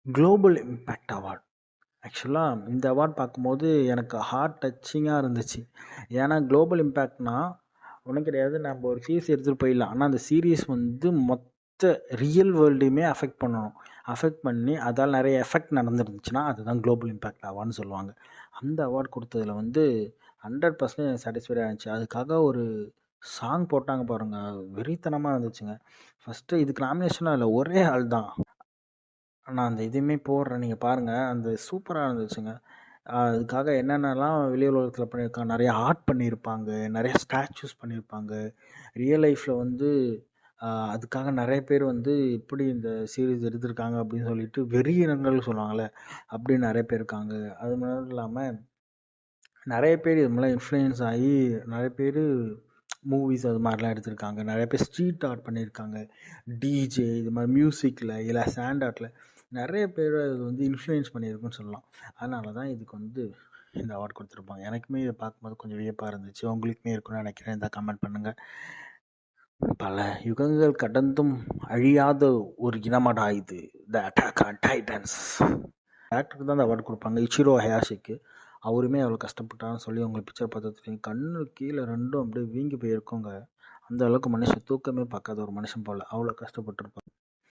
Global impact award. ஆக்சுவலாக இந்த award பார்க்கும்போது எனக்கு ஹார்ட் டச்சிங்காக இருந்துச்சு. ஏன்னா குளோபல் இம்பேக்ட்னா ஒன்றும் கிடையாது, நம்ம ஒரு சீரிஸ் எடுத்துகிட்டு போயிடலாம். ஆனால் அந்த சீரிஸ் வந்து மொத்த ரியல் வேர்ல்டையுமே அஃபெக்ட் பண்ணணும். அஃபெக்ட் பண்ணி அதால் நிறைய எஃபெக்ட் நடந்துருந்துச்சுன்னா அதுதான் குளோபல் இம்பேக்ட் அவார்ட்னு சொல்லுவாங்க. அந்த அவார்ட் கொடுத்ததில் வந்து 100% சாட்டிஸ்ஃபைடாக இருந்துச்சு. அதுக்காக ஒரு சாங் போட்டாங்க பாருங்கள், வெறித்தனமாக இருந்துச்சுங்க. ஃபஸ்ட்டு இதுக்கு நாமினேஷனாக இல்லை, ஒரே ஆள் தான். நான் அந்த இதுவுமே போடுறேன், நீங்கள் பாருங்கள். அந்த சூப்பராக இருந்துச்சுங்க. அதுக்காக என்னென்னலாம் வெளி உலகத்தில் பண்ணியிருக்காங்க, நிறைய ஆர்ட் பண்ணியிருப்பாங்க, நிறைய ஸ்டாச்சூஸ் பண்ணியிருப்பாங்க. ரியல் லைஃப்பில் வந்து அதுக்காக நிறைய பேர் வந்து எப்படி இந்த சீரீஸ் எடுத்திருக்காங்க அப்படின்னு சொல்லிட்டு வெறியினங்கள் சொல்லுவாங்கள்ல, அப்படி நிறைய பேர் இருக்காங்க. அது மட்டும் இல்லாமல் நிறைய பேர் இது மாதிரிலாம் இன்ஃப்ளூயன்ஸ் ஆகி நிறைய பேர் மூவிஸ் அது மாதிரிலாம் எடுத்திருக்காங்க. நிறைய பேர் ஸ்ட்ரீட் ஆர்ட் பண்ணியிருக்காங்க, டிஜே இது மாதிரி மியூசிக்கில் இல்லை சாண்ட் ஆர்ட்டில் நிறைய பேர் அது வந்து இன்ஃப்ளூயன்ஸ் பண்ணியிருக்குன்னு சொல்லலாம். அதனால தான் இதுக்கு வந்து இந்த அவார்ட் கொடுத்துருப்பாங்க. எனக்குமே இதை பார்க்கும்போது கொஞ்சம் வியப்பாக இருந்துச்சு. உங்களுக்குமே இருக்குன்னு நினைக்கிறேன். இந்த கமெண்ட் பண்ணுங்கள். பல யுகங்கள் கடந்தும் அழியாத ஒரு இனமடா இது, த அட்டாக் ஆன் டைட்டன்ஸ். ஆக்டருக்கு தான் அந்த அவார்டு கொடுப்பாங்க, இச்சிரோ ஹயாஷிக்கு. அவருமே அவ்வளோ கஷ்டப்பட்டான்னு சொல்லி உங்கள் பிக்சர் பார்த்து கண்ணு கீழே ரெண்டும் அப்படியே வீங்கி போயிருக்குங்க. அந்த அளவுக்கு மனுஷன் தூக்கமே பார்க்காத ஒரு மனுஷன் போல் அவ்வளோ கஷ்டப்பட்டுருப்பார்.